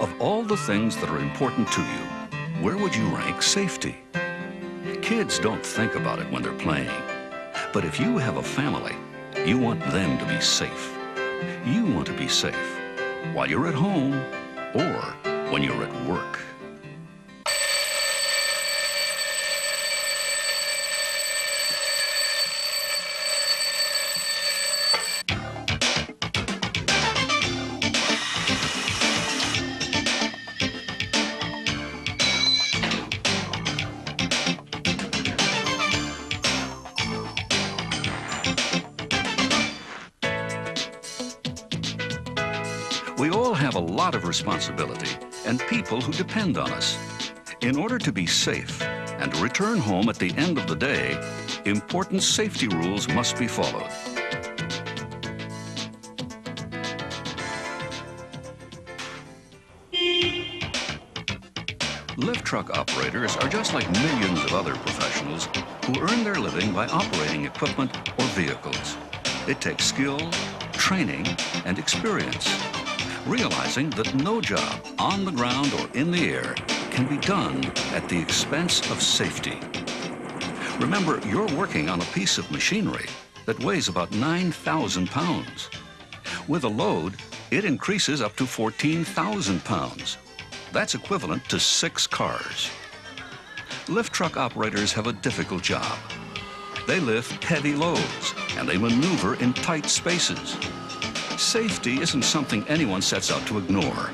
Of all the things that are important to you, where would you rank safety? Kids don't think about it when they're playing. But if you have a family, you want them to be safe. You want to be safe while you're at home or when you're at work. We all have a lot of responsibility and people who depend on us. In order to be safe and to return home at the end of the day, important safety rules must be followed. Lift truck operators are just like millions of other professionals who earn their living by operating equipment or vehicles. It takes skill, training, and experience, realizing that no job on the ground or in the air can be done at the expense of safety. Remember, you're working on a piece of machinery that weighs about 9,000 pounds. With a load, it increases up to 14,000 pounds. That's equivalent to 6 cars. Lift truck operators have a difficult job. They lift heavy loads and they maneuver in tight spaces. Safety isn't something anyone sets out to ignore,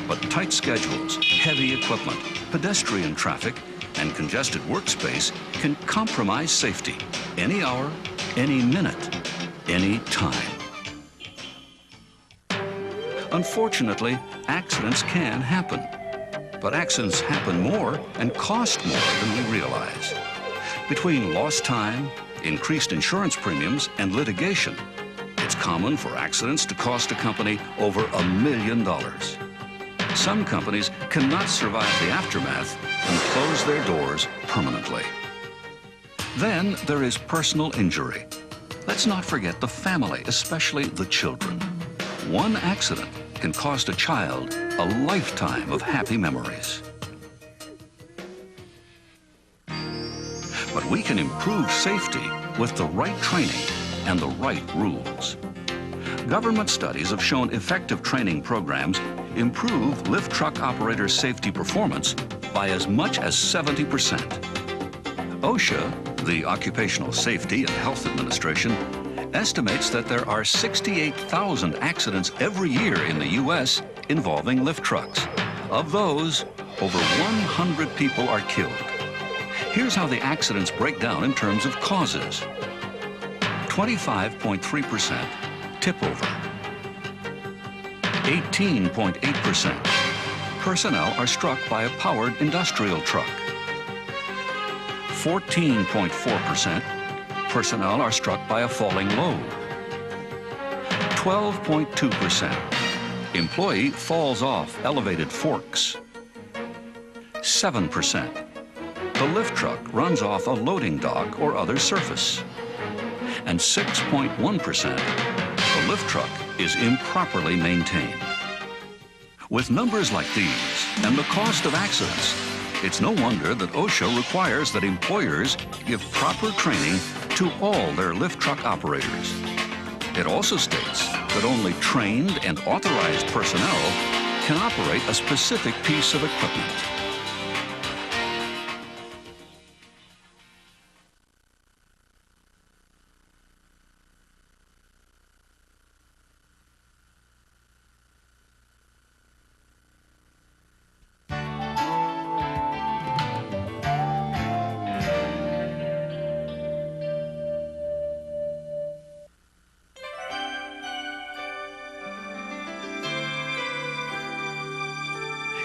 but tight schedules, heavy equipment, pedestrian traffic, and congested workspace can compromise safety any hour, any minute, any time. Unfortunately, accidents can happen, but accidents happen more and cost more than we realize. Between lost time, increased insurance premiums, and litigation, it's common for accidents to cost a company over $1 million. Some companies cannot survive the aftermath and close their doors permanently. Then there is personal injury. Let's not forget the family, especially the children. One accident can cost a child a lifetime of happy memories. But we can improve safety with the right training and the right rules. Government studies have shown effective training programs improve lift truck operators' safety performance by as much as 70%. OSHA, the Occupational Safety and Health Administration, estimates that there are 68,000 accidents every year in the U.S. involving lift trucks. Of those, over 100 people are killed. Here's how the accidents break down in terms of causes. 25.3% tip over. 18.8% personnel are struck by a powered industrial truck. 14.4% personnel are struck by a falling load. 12.2% employee falls off elevated forks. 7% the lift truck runs off a loading dock or other surface. And 6.1% the lift truck is improperly maintained. With numbers like these and the cost of accidents, it's no wonder that OSHA requires that employers give proper training to all their lift truck operators. It also states that only trained and authorized personnel can operate a specific piece of equipment.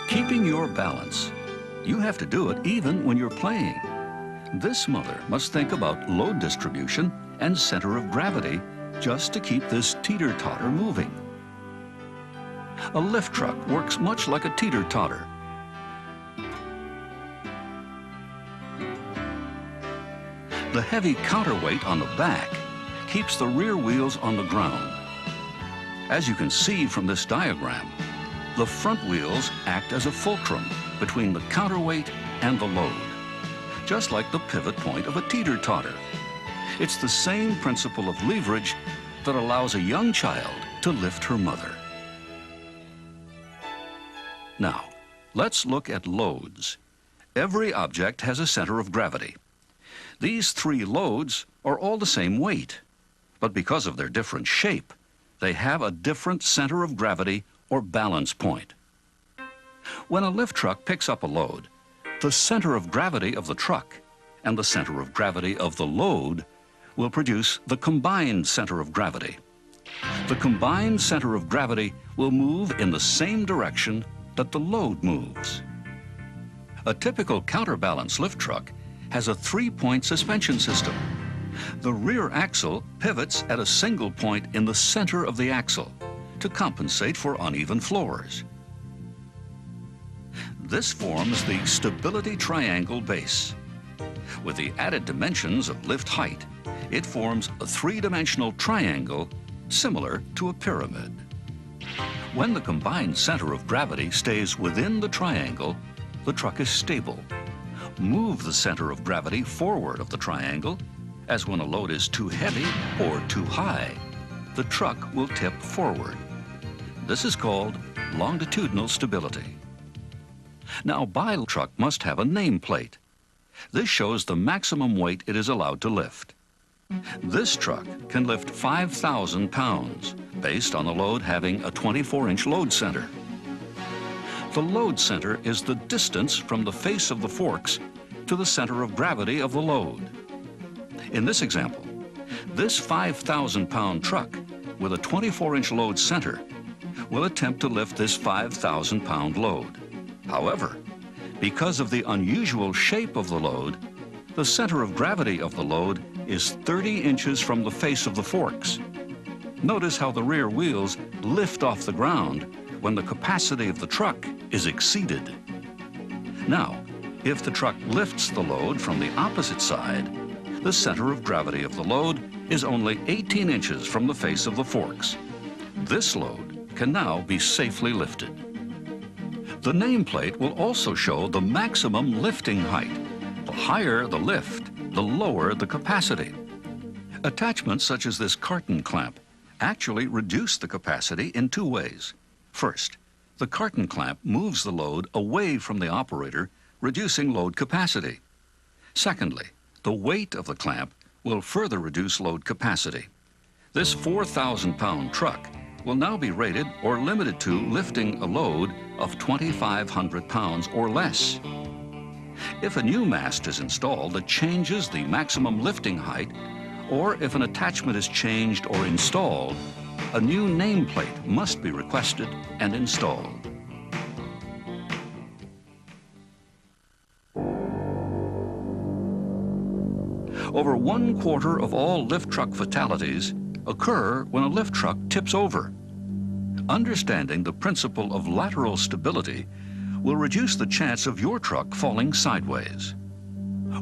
Keeping your balance. You have to do it even when you're playing. This mother must think about load distribution and center of gravity just to keep this teeter-totter moving. A lift truck works much like a teeter-totter. The heavy counterweight on the back keeps the rear wheels on the ground. As you can see from this diagram, The front wheels act as a fulcrum between the counterweight and the load, just like the pivot point of a teeter-totter. It's the same principle of leverage that allows a young child to lift her mother. Now, let's look at loads. Every object has a center of gravity. These three loads are all the same weight, but because of their different shape, they have a different center of gravity or balance point. When a lift truck picks up a load, the center of gravity of the truck and the center of gravity of the load will produce the combined center of gravity. The combined center of gravity will move in the same direction that the load moves. A typical counterbalance lift truck has a three-point suspension system. The rear axle pivots at a single point in the center of the axle to compensate for uneven floors. This forms the stability triangle base. With the added dimensions of lift height, it forms a three-dimensional triangle similar to a pyramid. When the combined center of gravity stays within the triangle, the truck is stable. Move the center of gravity forward of the triangle, as when a load is too heavy or too high, the truck will tip forward. This is called longitudinal stability. Now, a truck must have a nameplate. This shows the maximum weight it is allowed to lift. This truck can lift 5,000 pounds, based on the load having a 24-inch load center. The load center is the distance from the face of the forks to the center of gravity of the load. In this example, this 5,000-pound truck with a 24-inch load center will attempt to lift this 5,000-pound load. However, because of the unusual shape of the load, the center of gravity of the load is 30 inches from the face of the forks. Notice how the rear wheels lift off the ground when the capacity of the truck is exceeded. Now, if the truck lifts the load from the opposite side, the center of gravity of the load is only 18 inches from the face of the forks. This load can now be safely lifted. The nameplate will also show the maximum lifting height. The higher the lift, the lower the capacity. Attachments such as this carton clamp actually reduce the capacity in two ways. First, the carton clamp moves the load away from the operator, reducing load capacity. Secondly, the weight of the clamp will further reduce load capacity. This 4,000-pound truck will now be rated or limited to lifting a load of 2,500 pounds or less. If a new mast is installed that changes the maximum lifting height, or if an attachment is changed or installed, a new nameplate must be requested and installed. Over 1/4 of all lift truck fatalities occur when a lift truck tips over. Understanding the principle of lateral stability will reduce the chance of your truck falling sideways.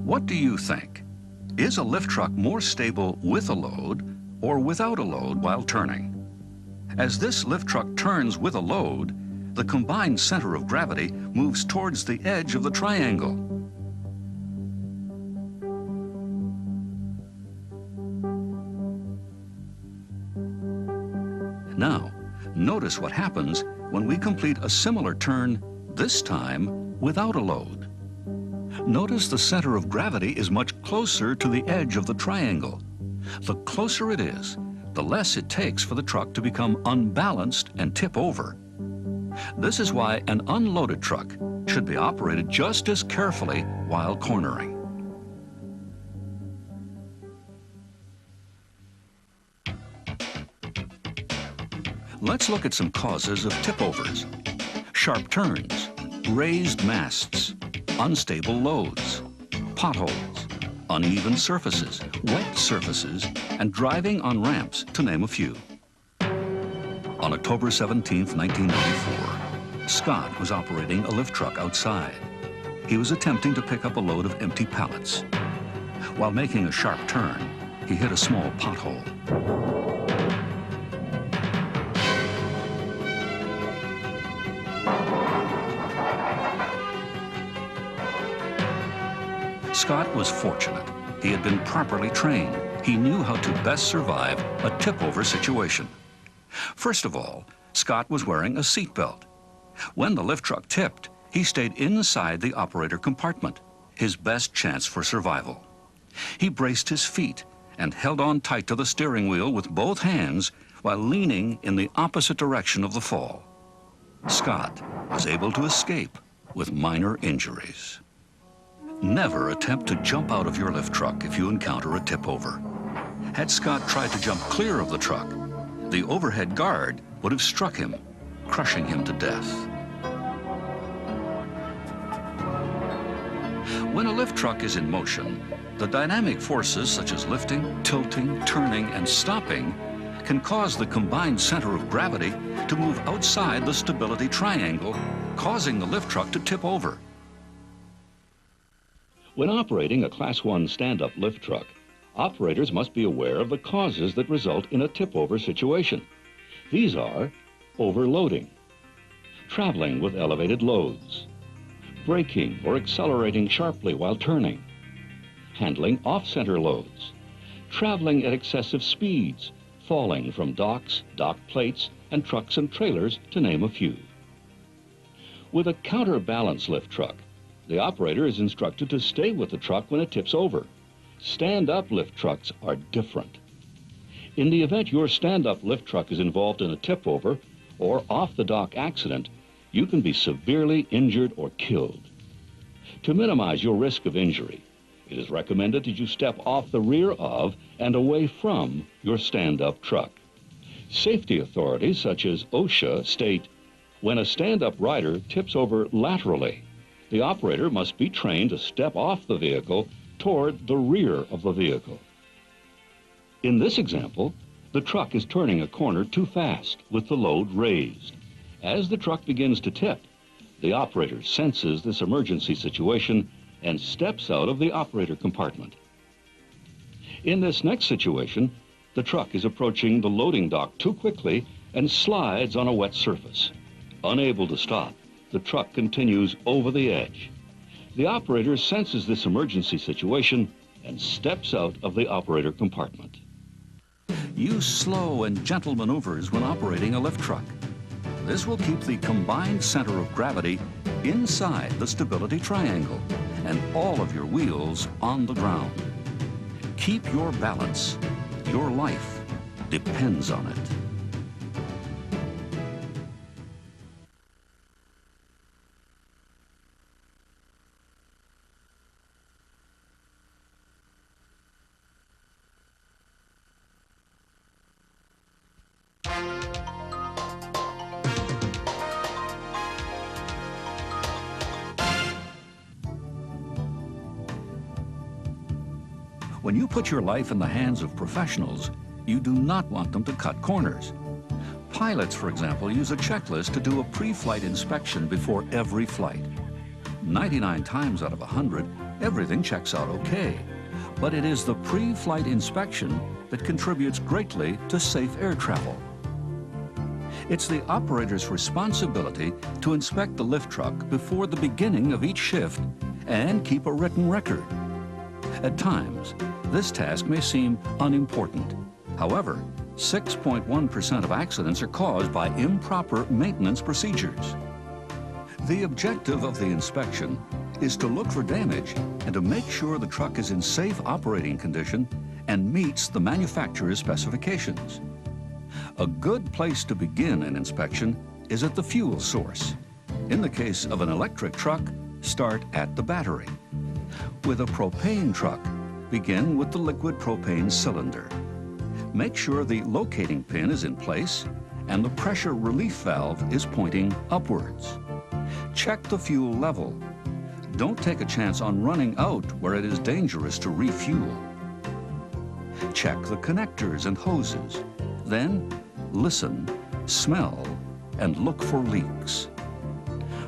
What do you think? Is a lift truck more stable with a load or without a load while turning? As this lift truck turns with a load, the combined center of gravity moves towards the edge of the triangle. Now, notice what happens when we complete a similar turn, this time without a load. Notice the center of gravity is much closer to the edge of the triangle. The closer it is, the less it takes for the truck to become unbalanced and tip over. This is why an unloaded truck should be operated just as carefully while cornering. Let's look at some causes of tip-overs. Sharp turns, raised masts, unstable loads, potholes, uneven surfaces, wet surfaces, and driving on ramps, to name a few. On October 17, 1994, Scott was operating a lift truck outside. He was attempting to pick up a load of empty pallets. While making a sharp turn, he hit a small pothole. Scott was fortunate. He had been properly trained. He knew how to best survive a tip-over situation. First of all, Scott was wearing a seatbelt. When the lift truck tipped, he stayed inside the operator compartment, his best chance for survival. He braced his feet and held on tight to the steering wheel with both hands while leaning in the opposite direction of the fall. Scott was able to escape with minor injuries. Never attempt to jump out of your lift truck if you encounter a tip-over. Had Scott tried to jump clear of the truck, the overhead guard would have struck him, crushing him to death. When a lift truck is in motion, the dynamic forces such as lifting, tilting, turning, and stopping can cause the combined center of gravity to move outside the stability triangle, causing the lift truck to tip over. When operating a Class 1 stand-up lift truck, operators must be aware of the causes that result in a tip-over situation. These are overloading, traveling with elevated loads, braking or accelerating sharply while turning, handling off-center loads, traveling at excessive speeds, falling from docks, dock plates, and trucks and trailers, to name a few. With a counterbalance lift truck, the operator is instructed to stay with the truck when it tips over. Stand-up lift trucks are different. In the event your stand-up lift truck is involved in a tip-over or off-the-dock accident, you can be severely injured or killed. To minimize your risk of injury, it is recommended that you step off the rear of and away from your stand-up truck. Safety authorities such as OSHA state, when a stand-up rider tips over laterally, the operator must be trained to step off the vehicle toward the rear of the vehicle. In this example, the truck is turning a corner too fast with the load raised. As the truck begins to tip, the operator senses this emergency situation and steps out of the operator compartment. In this next situation, the truck is approaching the loading dock too quickly and slides on a wet surface. Unable to stop, the truck continues over the edge. The operator senses this emergency situation and steps out of the operator compartment. Use slow and gentle maneuvers when operating a lift truck. This will keep the combined center of gravity inside the stability triangle and all of your wheels on the ground. Keep your balance. Your life depends on it. When you put your life in the hands of professionals, you do not want them to cut corners. Pilots, for example, use a checklist to do a pre-flight inspection before every flight. 99 times out of 100, everything checks out okay. But it is the pre-flight inspection that contributes greatly to safe air travel. It's the operator's responsibility to inspect the lift truck before the beginning of each shift and keep a written record. At times, this task may seem unimportant. However, 6.1% of accidents are caused by improper maintenance procedures. The objective of the inspection is to look for damage and to make sure the truck is in safe operating condition and meets the manufacturer's specifications. A good place to begin an inspection is at the fuel source. In the case of an electric truck, start at the battery. With a propane truck, begin with the liquid propane cylinder. Make sure the locating pin is in place and the pressure relief valve is pointing upwards. Check the fuel level. Don't take a chance on running out where it is dangerous to refuel. Check the connectors and hoses. Then listen, smell, and look for leaks.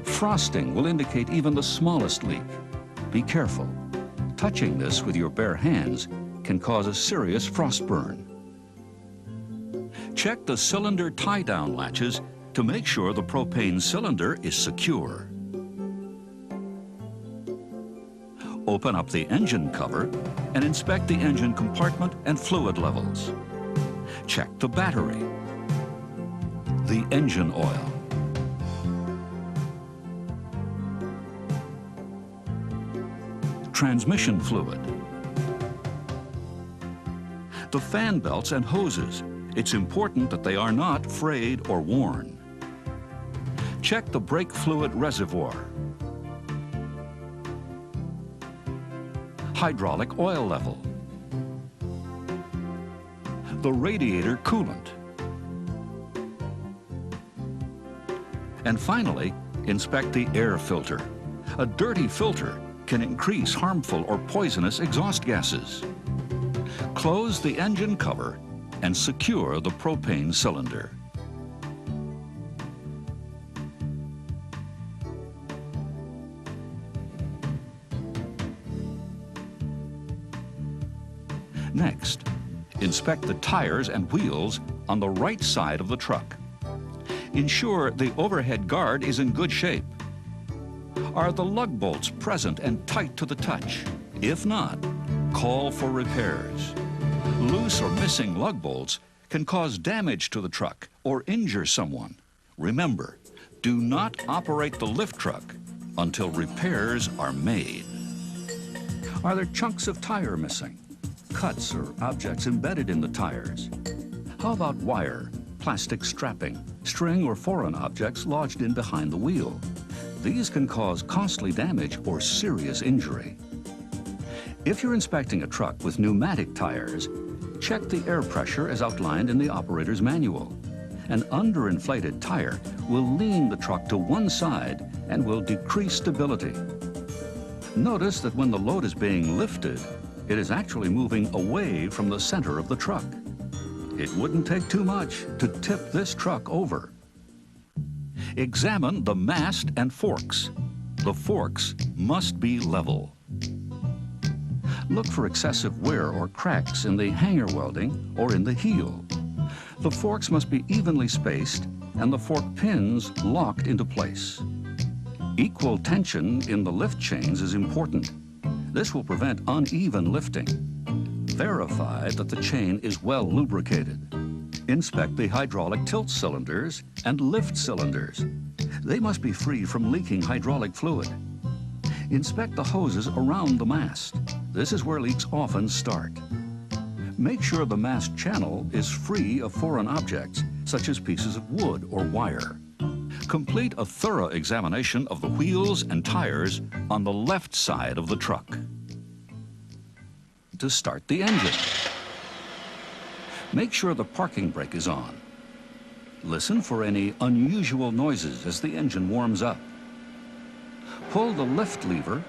Frosting will indicate even the smallest leak. Be careful. Touching this with your bare hands can cause a serious frost burn. Check the cylinder tie-down latches to make sure the propane cylinder is secure. Open up the engine cover and inspect the engine compartment and fluid levels. Check the battery, the engine oil, transmission fluid, the fan belts and hoses. It's important that they are not frayed or worn. Check the brake fluid reservoir, hydraulic oil level, the radiator coolant, and finally, inspect the air filter. A dirty filter can increase harmful or poisonous exhaust gases. Close the engine cover and secure the propane cylinder. Next, inspect the tires and wheels on the right side of the truck. Ensure the overhead guard is in good shape. Are the lug bolts present and tight to the touch? If not, call for repairs. Loose or missing lug bolts can cause damage to the truck or injure someone. Remember, do not operate the lift truck until repairs are made. Are there chunks of tire missing? Cuts or objects embedded in the tires? How about wire, plastic strapping, string or foreign objects lodged in behind the wheel? These can cause costly damage or serious injury. If you're inspecting a truck with pneumatic tires, check the air pressure as outlined in the operator's manual. An underinflated tire will lean the truck to one side and will decrease stability. Notice that when the load is being lifted, it is actually moving away from the center of the truck. It wouldn't take too much to tip this truck over. Examine the mast and forks. The forks must be level. Look for excessive wear or cracks in the hanger welding or in the heel. The forks must be evenly spaced and the fork pins locked into place. Equal tension in the lift chains is important. This will prevent uneven lifting. Verify that the chain is well lubricated. Inspect the hydraulic tilt cylinders and lift cylinders. They must be free from leaking hydraulic fluid. Inspect the hoses around the mast. This is where leaks often start. Make sure the mast channel is free of foreign objects, such as pieces of wood or wire. Complete a thorough examination of the wheels and tires on the left side of the truck. To start the engine, make sure the parking brake is on. Listen for any unusual noises as the engine warms up. Pull the lift lever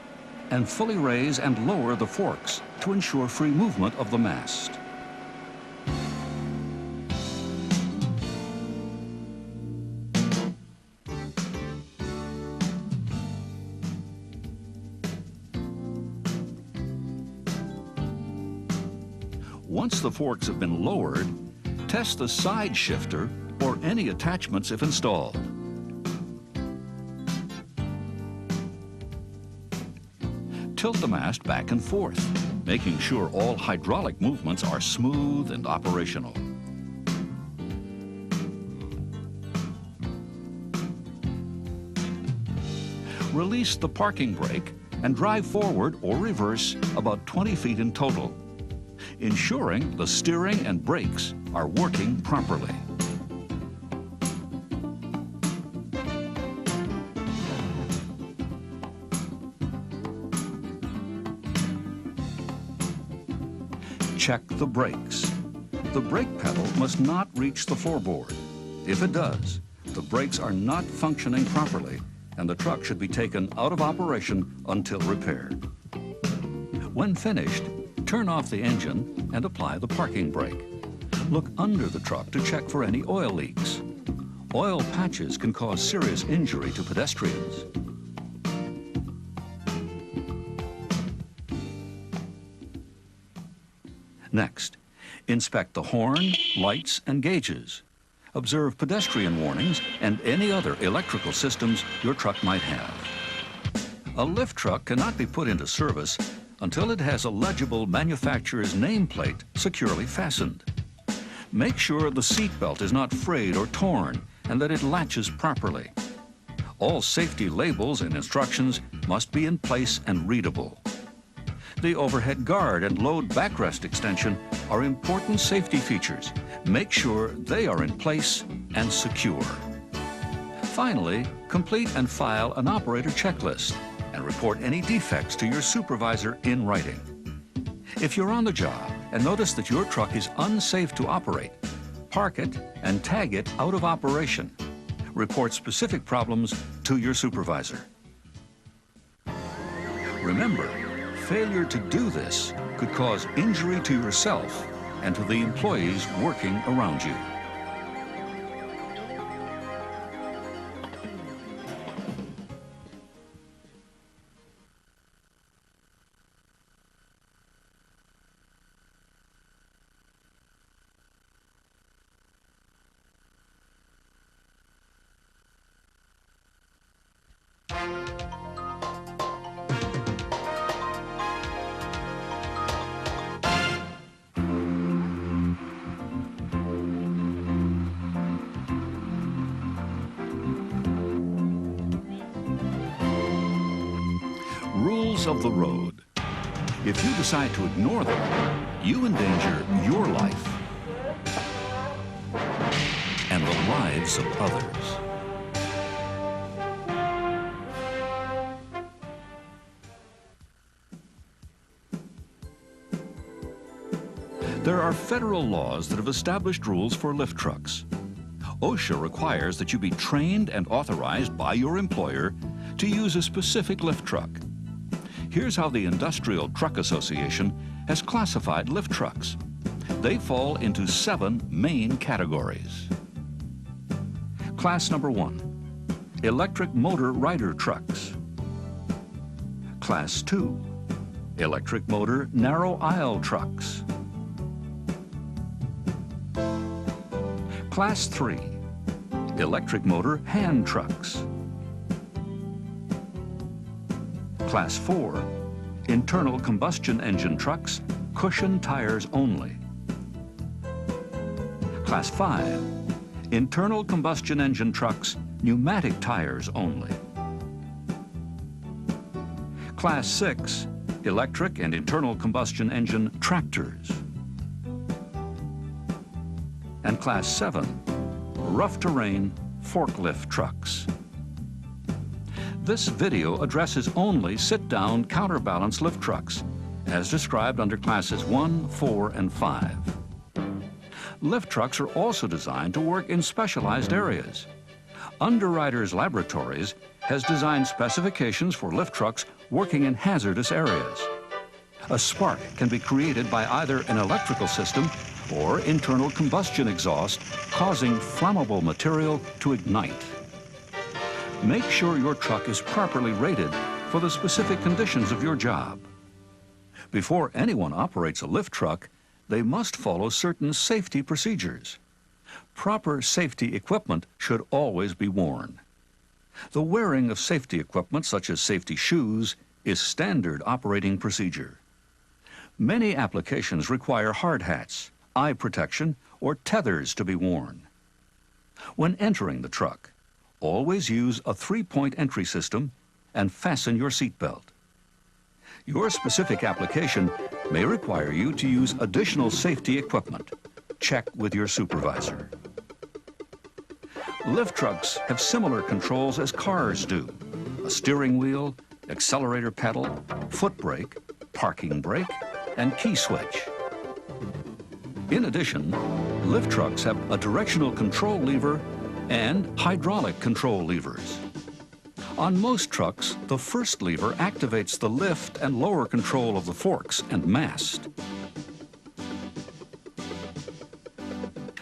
and fully raise and lower the forks to ensure free movement of the mast. Once the forks have been lowered, test the side shifter or any attachments if installed. Tilt the mast back and forth, making sure all hydraulic movements are smooth and operational. Release the parking brake and drive forward or reverse about 20 feet in total, ensuring the steering and brakes are working properly. Check the brakes. The brake pedal must not reach the floorboard. If it does, the brakes are not functioning properly and the truck should be taken out of operation until repaired. When finished, turn off the engine and apply the parking brake. Look under the truck to check for any oil leaks. Oil patches can cause serious injury to pedestrians. Next, inspect the horn, lights, and gauges. Observe pedestrian warnings and any other electrical systems your truck might have. A lift truck cannot be put into service until it has a legible manufacturer's nameplate securely fastened. Make sure the seat belt is not frayed or torn and that it latches properly. All safety labels and instructions must be in place and readable. The overhead guard and load backrest extension are important safety features. Make sure they are in place and secure. Finally, complete and file an operator checklist and report any defects to your supervisor in writing. If you're on the job and notice that your truck is unsafe to operate, park it and tag it out of operation. Report specific problems to your supervisor. Remember, failure to do this could cause injury to yourself and to the employees working around you. Rules of the road. If you decide to ignore them, you endanger your life and the lives of others. There are federal laws that have established rules for lift trucks. OSHA requires that you be trained and authorized by your employer to use a specific lift truck. Here's how the Industrial Truck Association has classified lift trucks. They fall into 7 main categories. Class number 1, electric motor rider trucks. Class 2, electric motor narrow aisle trucks. Class 3, electric motor hand trucks. Class 4, internal combustion engine trucks, cushion tires only. Class 5, internal combustion engine trucks, pneumatic tires only. Class 6, electric and internal combustion engine tractors. And Class 7, rough terrain forklift trucks. This video addresses only sit-down counterbalance lift trucks, as described under Classes 1, 4, and 5. Lift trucks are also designed to work in specialized areas. Underwriters Laboratories has designed specifications for lift trucks working in hazardous areas. A spark can be created by either an electrical system or internal combustion exhaust, causing flammable material to ignite. Make sure your truck is properly rated for the specific conditions of your job. Before anyone operates a lift truck, they must follow certain safety procedures. Proper safety equipment should always be worn. The wearing of safety equipment, such as safety shoes, is standard operating procedure. Many applications require hard hats, eye protection, or tethers to be worn. When entering the truck, always use a 3-point entry system and fasten your seat belt. Your specific application may require you to use additional safety equipment. Check with your supervisor. Lift trucks have similar controls as cars do: a steering wheel, accelerator pedal, foot brake, parking brake, and key switch. In addition, lift trucks have a directional control lever and hydraulic control levers. On most trucks, the first lever activates the lift and lower control of the forks and mast.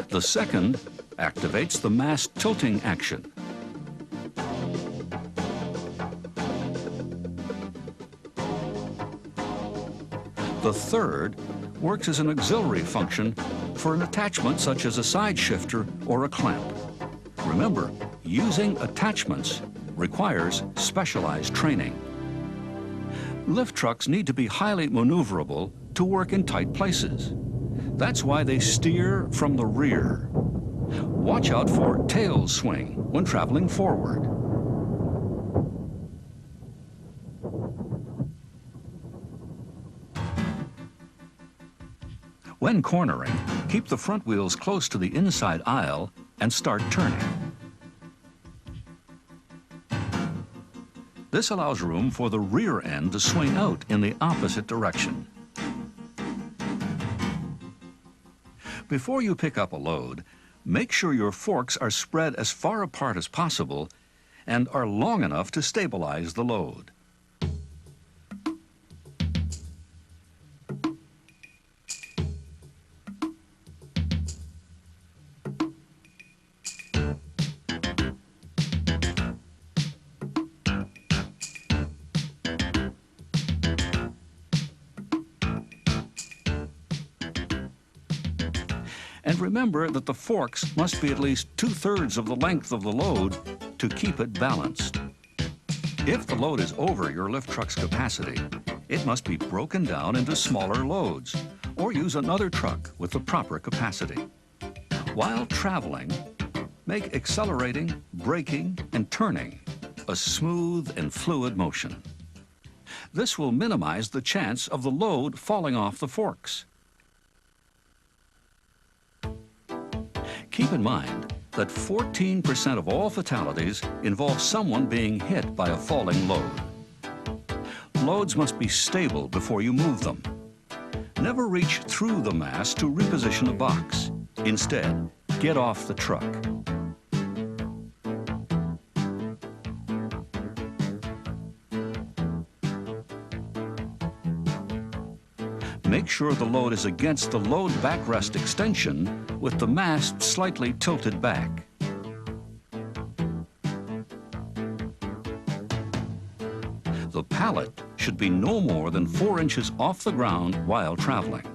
The second activates the mast tilting action. The third works as an auxiliary function for an attachment such as a side shifter or a clamp. Remember, using attachments requires specialized training. Lift trucks need to be highly maneuverable to work in tight places. That's why they steer from the rear. Watch out for tail swing when traveling forward. When cornering, keep the front wheels close to the inside aisle and start turning. This allows room for the rear end to swing out in the opposite direction. Before you pick up a load, make sure your forks are spread as far apart as possible and are long enough to stabilize the load. And remember that the forks must be at least 2/3 of the length of the load to keep it balanced. If the load is over your lift truck's capacity, it must be broken down into smaller loads or use another truck with the proper capacity. While traveling, make accelerating, braking, and turning a smooth and fluid motion. This will minimize the chance of the load falling off the forks. Keep in mind that 14% of all fatalities involve someone being hit by a falling load. Loads must be stable before you move them. Never reach through the mast to reposition a box. Instead, get off the truck. Make sure the load is against the load backrest extension with the mast slightly tilted back. The pallet should be no more than 4 inches off the ground while traveling.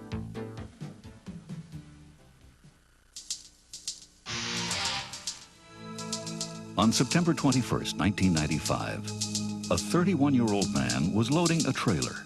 On September 21st, 1995, a 31-year-old man was loading a trailer.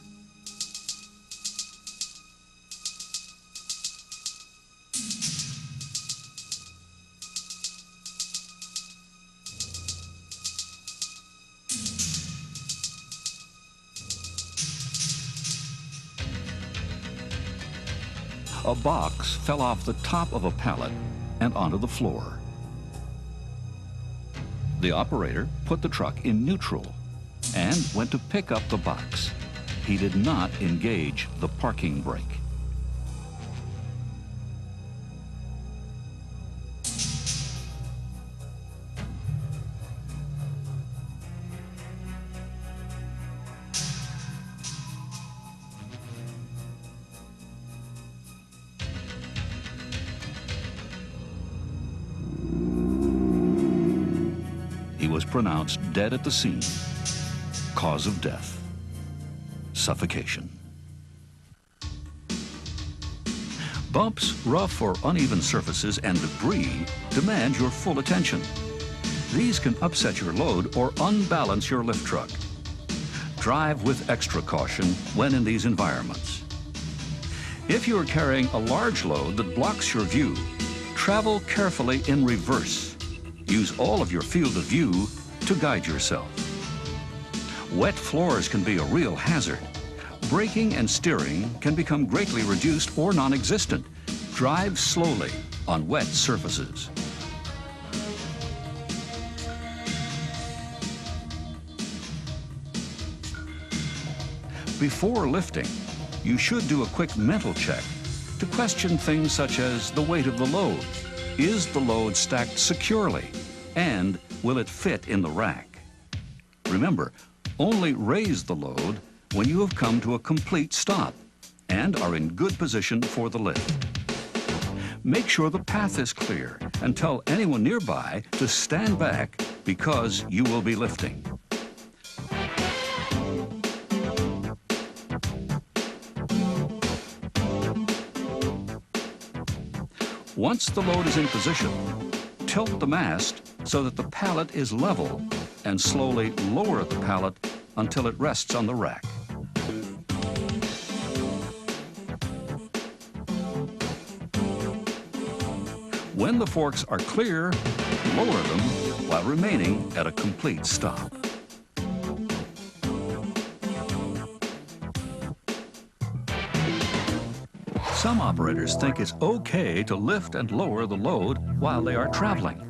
A box fell off the top of a pallet and onto the floor. The operator put the truck in neutral and went to pick up the box. He did not engage the parking brake. He was pronounced dead at the scene. Cause of death: suffocation. Bumps, rough or uneven surfaces, and debris demand your full attention. These can upset your load or unbalance your lift truck. Drive with extra caution when in these environments. If you are carrying a large load that blocks your view, travel carefully in reverse. Use all of your field of view to guide yourself. Wet floors can be a real hazard. Braking and steering can become greatly reduced or non-existent. Drive slowly on wet surfaces. Before lifting, you should do a quick mental check to question things such as the weight of the load. Is the load stacked securely? And will it fit in the rack? Remember, only raise the load when you have come to a complete stop and are in good position for the lift. Make sure the path is clear and tell anyone nearby to stand back because you will be lifting. Once the load is in position, tilt the mast so that the pallet is level and slowly lower the pallet until it rests on the rack. When the forks are clear, lower them while remaining at a complete stop. Some operators think it's okay to lift and lower the load while they are traveling.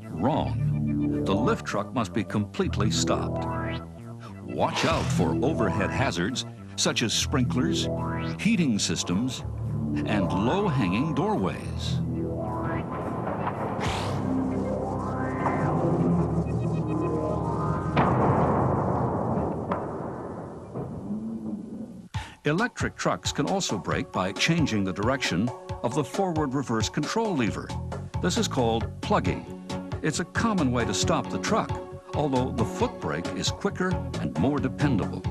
Wrong. The lift truck must be completely stopped. Watch out for overhead hazards such as sprinklers, heating systems, and low-hanging doorways. Electric trucks can also brake by changing the direction of the forward-reverse control lever. This is called plugging. It's a common way to stop the truck, although the foot brake is quicker and more dependable.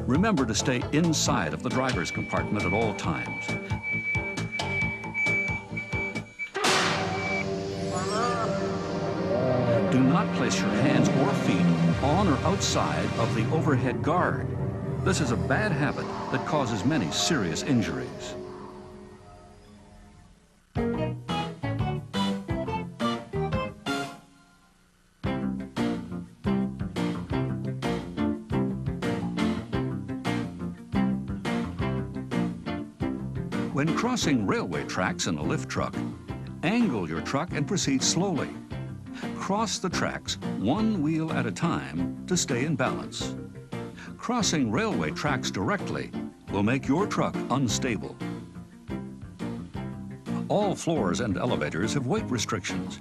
Remember to stay inside of the driver's compartment at all times. Do not place your hands or feet on or outside of the overhead guard. This is a bad habit that causes many serious injuries. When crossing railway tracks in a lift truck, angle your truck and proceed slowly. Cross the tracks one wheel at a time to stay in balance. Crossing railway tracks directly will make your truck unstable. All floors and elevators have weight restrictions.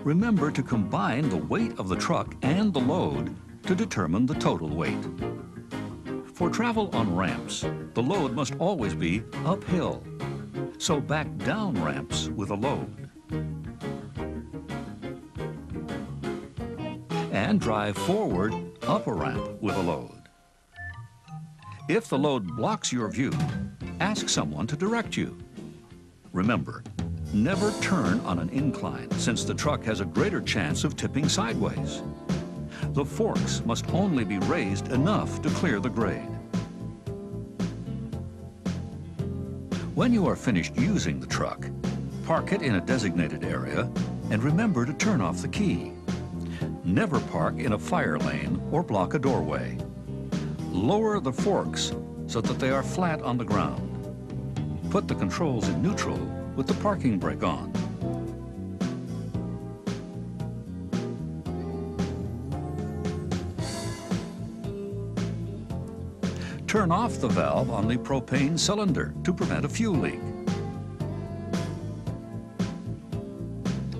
Remember to combine the weight of the truck and the load to determine the total weight. For travel on ramps, the load must always be uphill, so back down ramps with a load. And drive forward up a ramp with a load. If the load blocks your view, ask someone to direct you. Remember, never turn on an incline, since the truck has a greater chance of tipping sideways. The forks must only be raised enough to clear the grade. When you are finished using the truck, park it in a designated area and remember to turn off the key. Never park in a fire lane or block a doorway. Lower the forks so that they are flat on the ground. Put the controls in neutral with the parking brake on. Turn off the valve on the propane cylinder to prevent a fuel leak.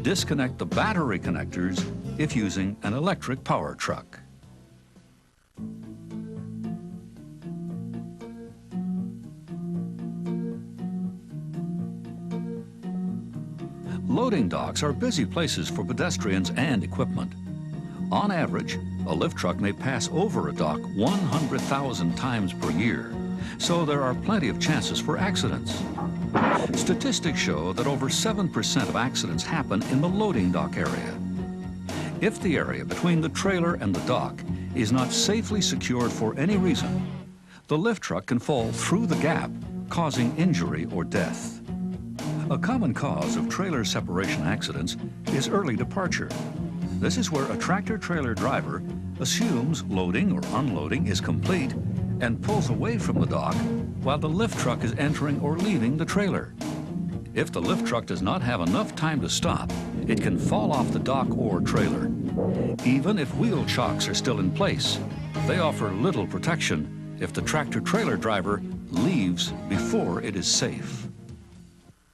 Disconnect the battery connectors if using an electric power truck. Loading docks are busy places for pedestrians and equipment. On average, a lift truck may pass over a dock 100,000 times per year, so there are plenty of chances for accidents. Statistics show that over 7% of accidents happen in the loading dock area. If the area between the trailer and the dock is not safely secured for any reason, the lift truck can fall through the gap, causing injury or death. A common cause of trailer separation accidents is early departure. This is where a tractor-trailer driver assumes loading or unloading is complete and pulls away from the dock while the lift truck is entering or leaving the trailer. If the lift truck does not have enough time to stop, it can fall off the dock or trailer. Even if wheel chocks are still in place, they offer little protection if the tractor-trailer driver leaves before it is safe.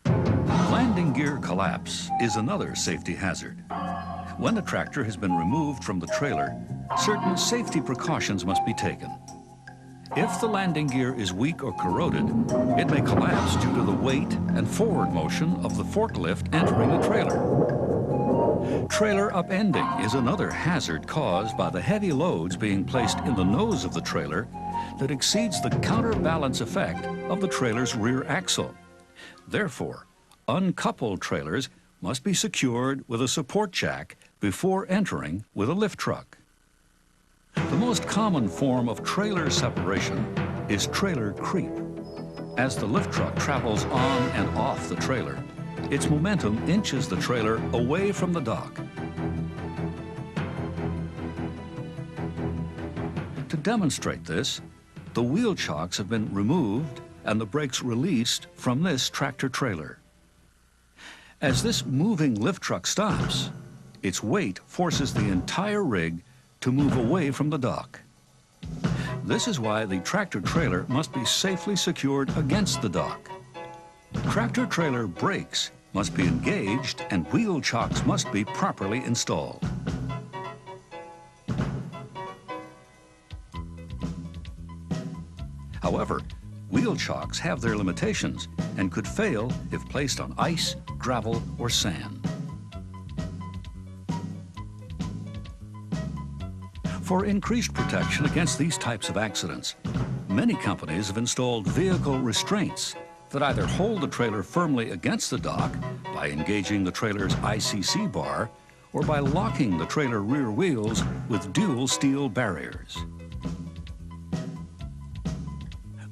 Landing gear collapse is another safety hazard. When the tractor has been removed from the trailer, certain safety precautions must be taken. If the landing gear is weak or corroded, it may collapse due to the weight and forward motion of the forklift entering the trailer. Trailer upending is another hazard caused by the heavy loads being placed in the nose of the trailer that exceeds the counterbalance effect of the trailer's rear axle. Therefore, uncoupled trailers must be secured with a support jack before entering with a lift truck. The most common form of trailer separation is trailer creep. As the lift truck travels on and off the trailer, its momentum inches the trailer away from the dock. To demonstrate this, the wheel chocks have been removed and the brakes released from this tractor trailer. As this moving lift truck stops, its weight forces the entire rig to move away from the dock. This is why the tractor trailer must be safely secured against the dock. Tractor trailer brakes must be engaged and wheel chocks must be properly installed. However, wheel chocks have their limitations and could fail if placed on ice, gravel, or sand. For increased protection against these types of accidents, many companies have installed vehicle restraints that either hold the trailer firmly against the dock by engaging the trailer's ICC bar or by locking the trailer rear wheels with dual steel barriers.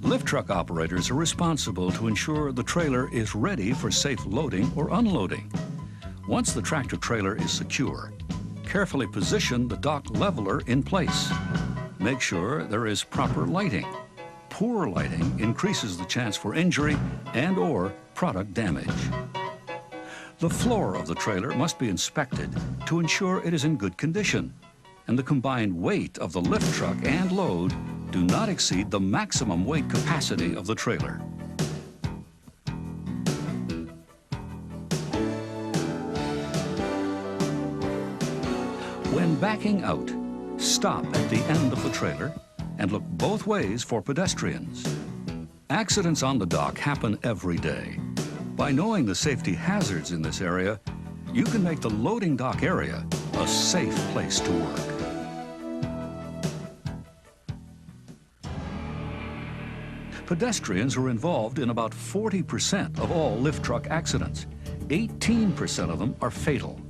Lift truck operators are responsible to ensure the trailer is ready for safe loading or unloading. Once the tractor trailer is secure, carefully position the dock leveler in place. Make sure there is proper lighting. Poor lighting increases the chance for injury and/or product damage. The floor of the trailer must be inspected to ensure it is in good condition, and the combined weight of the lift truck and load do not exceed the maximum weight capacity of the trailer. When backing out, stop at the end of the trailer and look both ways for pedestrians. Accidents on the dock happen every day. By knowing the safety hazards in this area, you can make the loading dock area a safe place to work. Pedestrians are involved in about 40% of all lift truck accidents. 18% of them are fatal.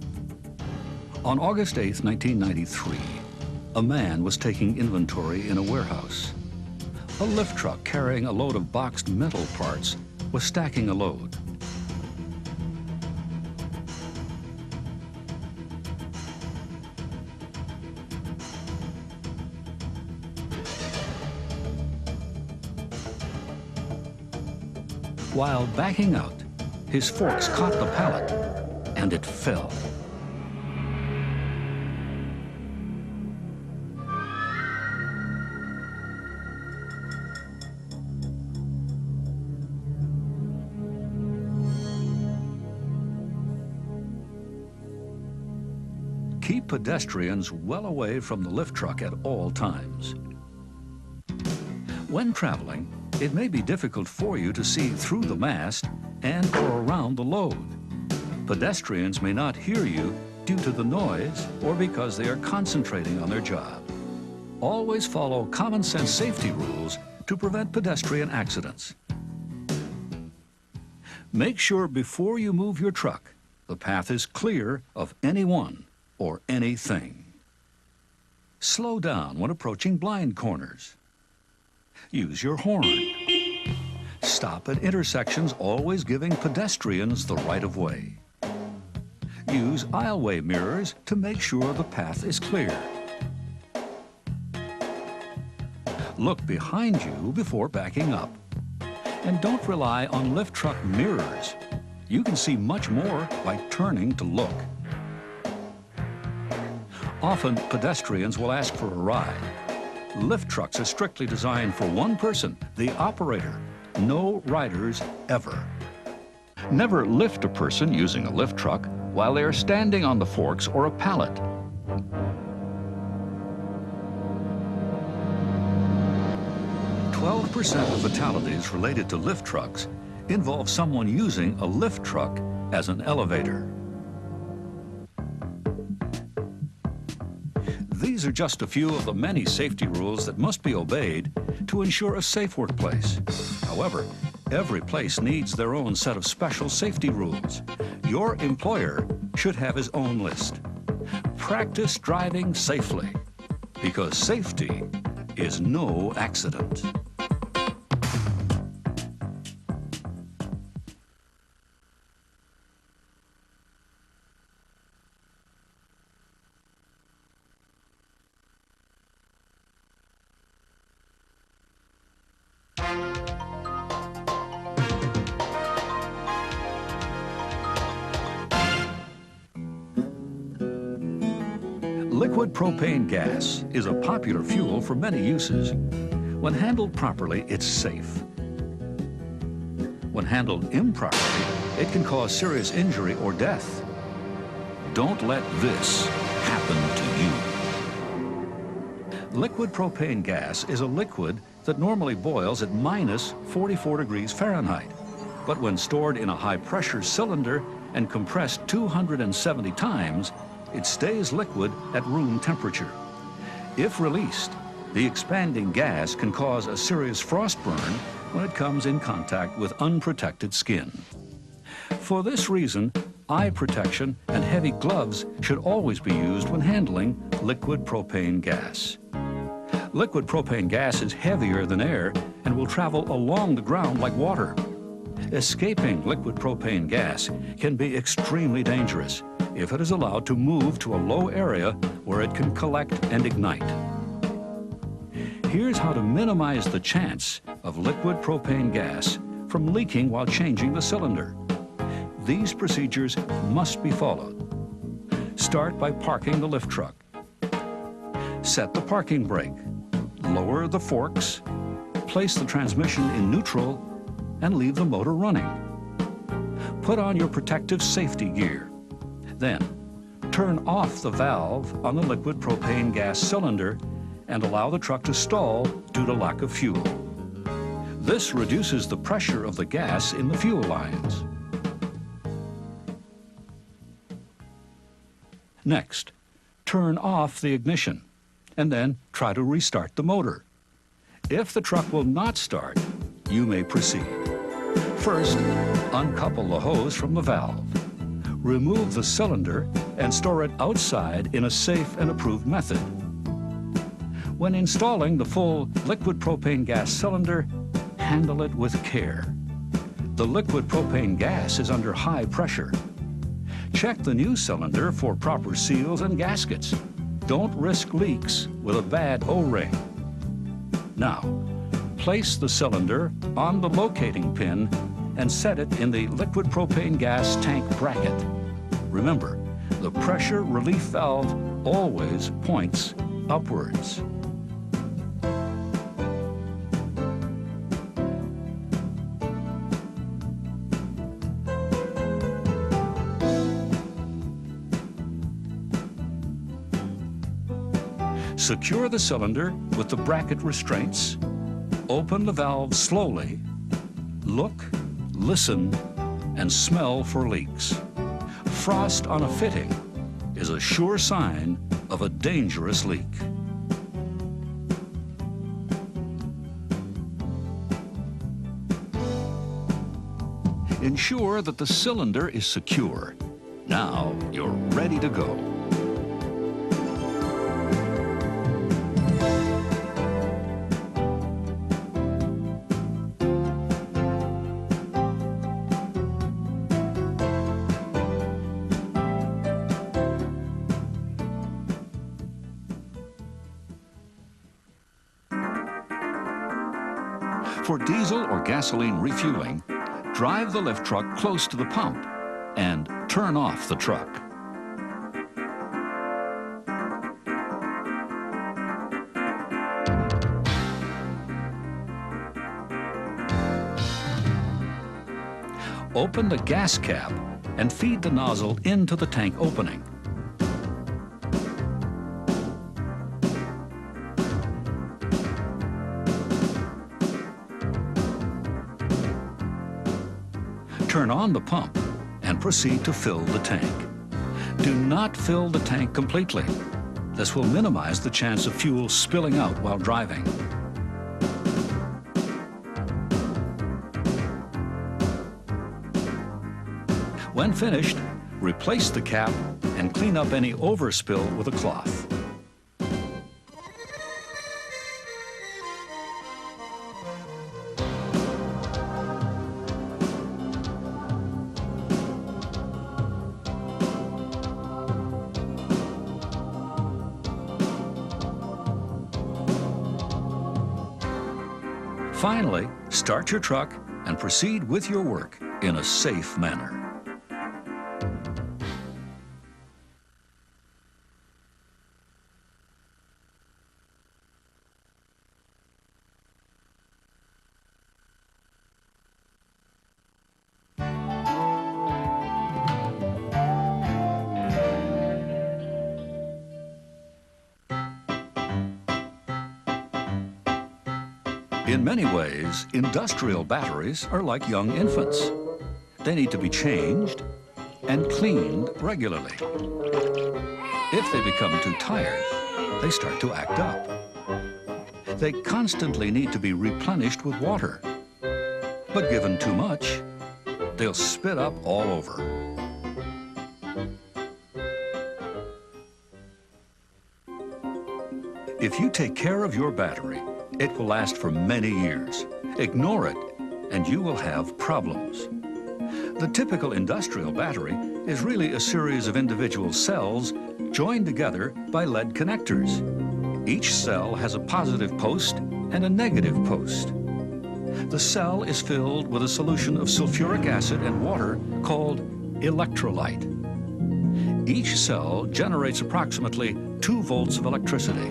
On August 8, 1993, a man was taking inventory in a warehouse. A lift truck carrying a load of boxed metal parts was stacking a load. While backing out, his forks caught the pallet and it fell. Keep pedestrians well away from the lift truck at all times. When traveling, it may be difficult for you to see through the mast and or around the load. Pedestrians may not hear you due to the noise or because they are concentrating on their job. Always follow common sense safety rules to prevent pedestrian accidents. Make sure before you move your truck, the path is clear of anyone or anything. Slow down when approaching blind corners. Use your horn. Stop at intersections, always giving pedestrians the right of way. Use aisleway mirrors to make sure the path is clear. Look behind you before backing up. And don't rely on lift truck mirrors. You can see much more by turning to look. Often, pedestrians will ask for a ride. Lift trucks are strictly designed for one person, the operator. No riders ever. Never lift a person using a lift truck while they are standing on the forks or a pallet. % of fatalities related to lift trucks involve someone using a lift truck as an elevator. These are just a few of the many safety rules that must be obeyed to ensure a safe workplace. However, every place needs their own set of special safety rules. Your employer should have his own list. Practice driving safely, because safety is no accident. Liquid propane gas is a popular fuel for many uses. When handled properly, it's safe. When handled improperly, it can cause serious injury or death. Don't let this happen to you. Liquid propane gas is a liquid that normally boils at minus 44 degrees Fahrenheit. But when stored in a high-pressure cylinder and compressed 270 times, it stays liquid at room temperature. If released, the expanding gas can cause a serious frost burn when it comes in contact with unprotected skin. For this reason, eye protection and heavy gloves should always be used when handling liquid propane gas. Liquid propane gas is heavier than air and will travel along the ground like water. Escaping liquid propane gas can be extremely dangerous if it is allowed to move to a low area where it can collect and ignite. Here's how to minimize the chance of liquid propane gas from leaking while changing the cylinder. These procedures must be followed. Start by parking the lift truck. Set the parking brake. Lower the forks. Place the transmission in neutral and leave the motor running. Put on your protective safety gear. Then, turn off the valve on the liquid propane gas cylinder and allow the truck to stall due to lack of fuel. This reduces the pressure of the gas in the fuel lines. Next, turn off the ignition and then try to restart the motor. If the truck will not start, you may proceed. First, uncouple the hose from the valve. Remove the cylinder and store it outside in a safe and approved method. When installing the full liquid propane gas cylinder, handle it with care. The liquid propane gas is under high pressure. Check the new cylinder for proper seals and gaskets. Don't risk leaks with a bad O-ring. Now, place the cylinder on the locating pin and set it in the liquid propane gas tank bracket. Remember, the pressure relief valve always points upwards. Secure the cylinder with the bracket restraints. Open the valve slowly. Look, listen, and smell for leaks. Frost on a fitting is a sure sign of a dangerous leak. Ensure that the cylinder is secure. Now you're ready to go. For diesel or gasoline refueling, drive the lift truck close to the pump and turn off the truck. Open the gas cap and feed the nozzle into the tank opening. Turn on the pump and proceed to fill the tank. Do not fill the tank completely. This will minimize the chance of fuel spilling out while driving. When finished, replace the cap and clean up any overspill with a cloth. Finally, start your truck and proceed with your work in a safe manner. In many ways, industrial batteries are like young infants. They need to be changed and cleaned regularly. If they become too tired, they start to act up. They constantly need to be replenished with water. But given too much, they'll spit up all over. If you take care of your battery, it will last for many years. Ignore it, and you will have problems. The typical industrial battery is really a series of individual cells joined together by lead connectors. Each cell has a positive post and a negative post. The cell is filled with a solution of sulfuric acid and water called electrolyte. Each cell generates approximately 2 volts of electricity.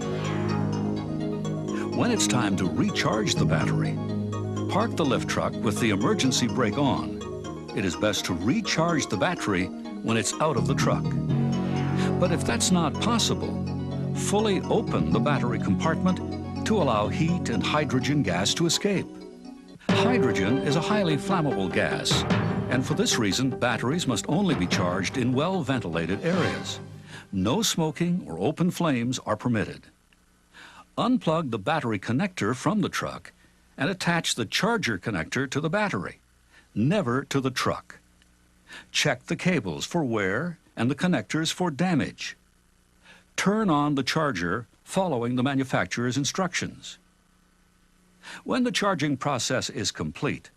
When it's time to recharge the battery, park the lift truck with the emergency brake on. It is best to recharge the battery when it's out of the truck. But if that's not possible, fully open the battery compartment to allow heat and hydrogen gas to escape. Hydrogen is a highly flammable gas, and for this reason, batteries must only be charged in well-ventilated areas. No smoking or open flames are permitted. Unplug the battery connector from the truck and attach the charger connector to the battery, never to the truck. Check the cables for wear and the connectors for damage. Turn on the charger following the manufacturer's instructions. When the charging process is complete,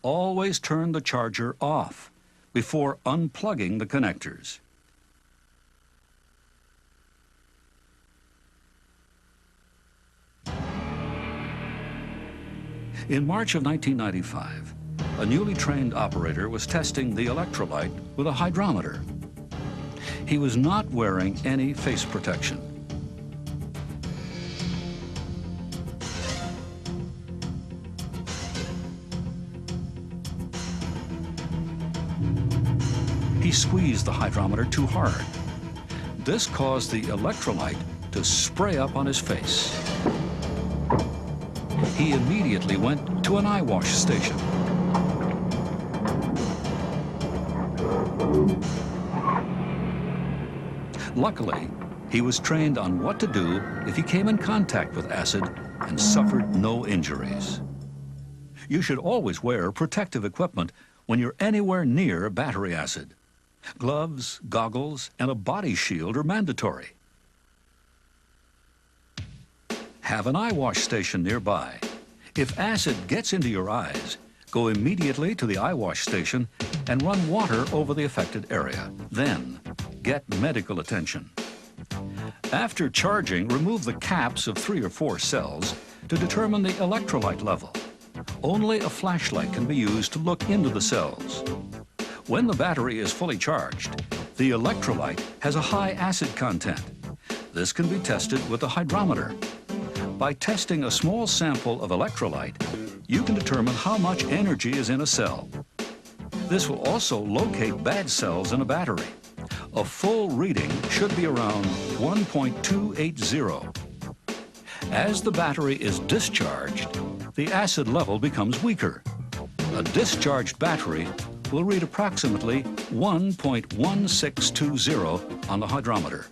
always turn the charger off before unplugging the connectors. In March of 1995, a newly trained operator was testing the electrolyte with a hydrometer. He was not wearing any face protection. He squeezed the hydrometer too hard. This caused the electrolyte to spray up on his face. He immediately went to an eye wash station. Luckily, he was trained on what to do if he came in contact with acid and suffered no injuries. You should always wear protective equipment when you're anywhere near battery acid. Gloves, goggles, and a body shield are mandatory. Have an eye wash station nearby. If acid gets into your eyes, go immediately to the eye wash station and run water over the affected area. Then, get medical attention. After charging, remove the caps of 3 or 4 cells to determine the electrolyte level. Only a flashlight can be used to look into the cells. When the battery is fully charged, the electrolyte has a high acid content. This can be tested with a hydrometer. By testing a small sample of electrolyte, you can determine how much energy is in a cell. This will also locate bad cells in a battery. A full reading should be around 1.280. As the battery is discharged, the acid level becomes weaker. A discharged battery will read approximately 1.1620 on the hydrometer.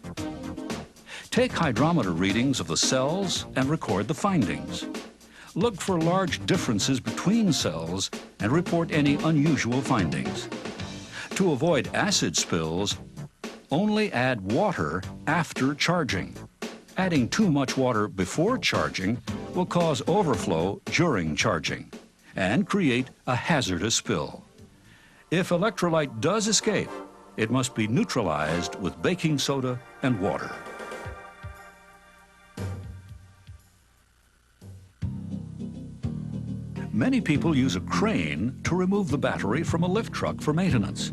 Take hydrometer readings of the cells and record the findings. Look for large differences between cells and report any unusual findings. To avoid acid spills, only add water after charging. Adding too much water before charging will cause overflow during charging and create a hazardous spill. If electrolyte does escape, it must be neutralized with baking soda and water. Many people use a crane to remove the battery from a lift truck for maintenance.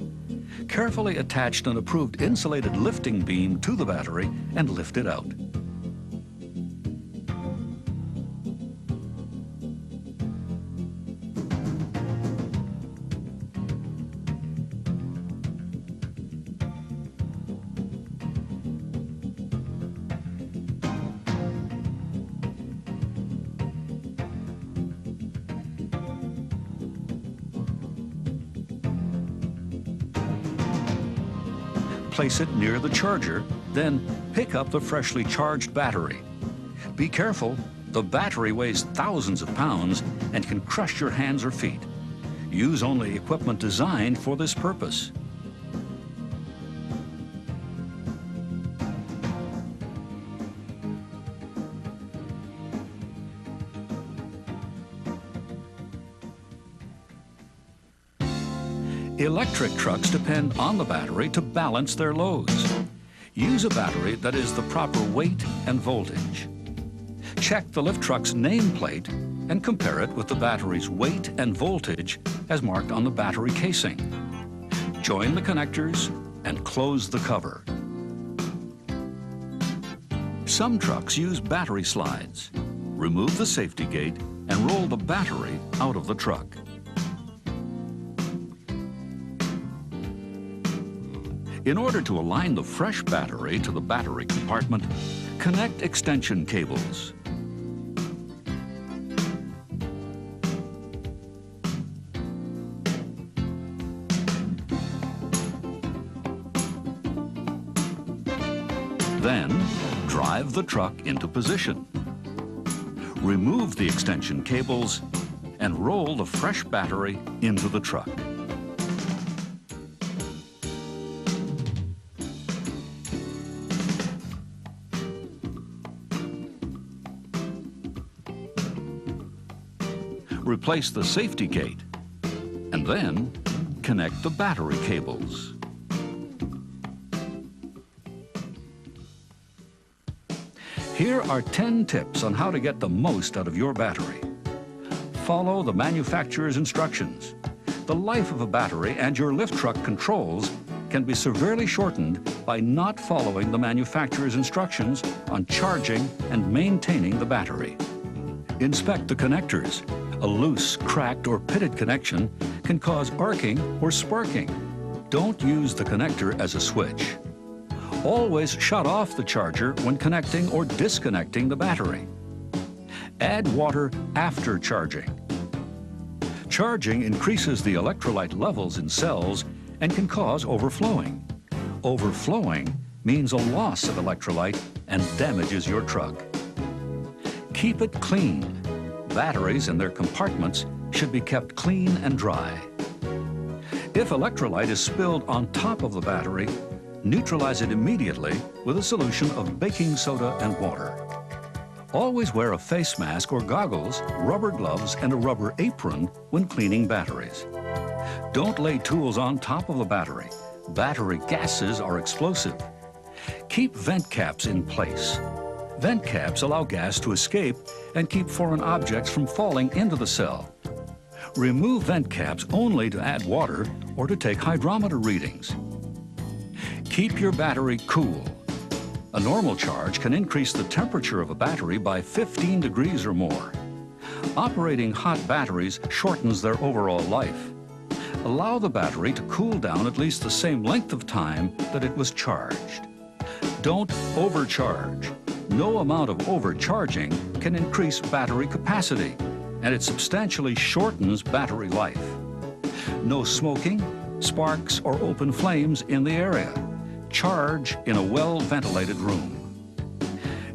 Carefully attach an approved insulated lifting beam to the battery and lift it out. Place it near the charger, then pick up the freshly charged battery. Be careful, the battery weighs thousands of pounds and can crush your hands or feet. Use only equipment designed for this purpose. Electric trucks depend on the battery to balance their loads. Use a battery that is the proper weight and voltage. Check the lift truck's nameplate and compare it with the battery's weight and voltage as marked on the battery casing. Join the connectors and close the cover. Some trucks use battery slides. Remove the safety gate and roll the battery out of the truck. In order to align the fresh battery to the battery compartment, connect extension cables. Then, drive the truck into position. Remove the extension cables and roll the fresh battery into the truck. Replace the safety gate, and then connect the battery cables. Here are 10 tips on how to get the most out of your battery. Follow the manufacturer's instructions. The life of a battery and your lift truck controls can be severely shortened by not following the manufacturer's instructions on charging and maintaining the battery. Inspect the connectors. A loose, cracked, or pitted connection can cause arcing or sparking. Don't use the connector as a switch. Always shut off the charger when connecting or disconnecting the battery. Add water after charging. Charging increases the electrolyte levels in cells and can cause overflowing. Overflowing means a loss of electrolyte and damages your truck. Keep it clean. Batteries and their compartments should be kept clean and dry. If electrolyte is spilled on top of the battery, neutralize it immediately with a solution of baking soda and water. Always wear a face mask or goggles, rubber gloves, and a rubber apron when cleaning batteries. Don't lay tools on top of the battery. Battery gases are explosive. Keep vent caps in place. Vent caps allow gas to escape and keep foreign objects from falling into the cell. Remove vent caps only to add water or to take hydrometer readings. Keep your battery cool. A normal charge can increase the temperature of a battery by 15 degrees or more. Operating hot batteries shortens their overall life. Allow the battery to cool down at least the same length of time that it was charged. Don't overcharge. No amount of overcharging can increase battery capacity, and it substantially shortens battery life. No smoking, sparks, or open flames in the area. Charge in a well-ventilated room.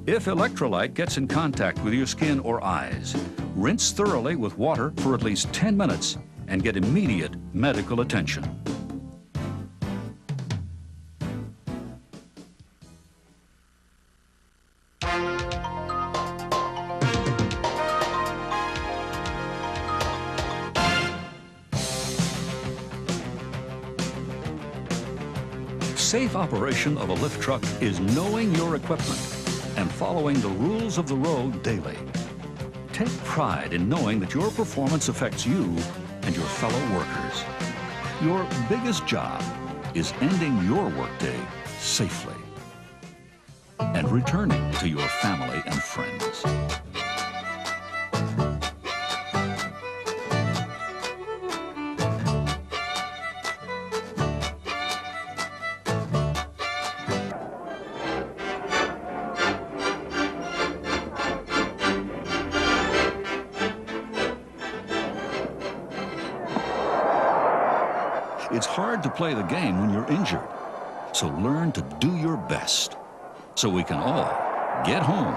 If electrolyte gets in contact with your skin or eyes, rinse thoroughly with water for at least 10 minutes and get immediate medical attention. Safe operation of a lift truck is knowing your equipment and following the rules of the road daily. Take pride in knowing that your performance affects you and your fellow workers. Your biggest job is ending your workday safely and returning to your family and friends. It's hard to play the game when you're injured, so learn to do your best so we can all get home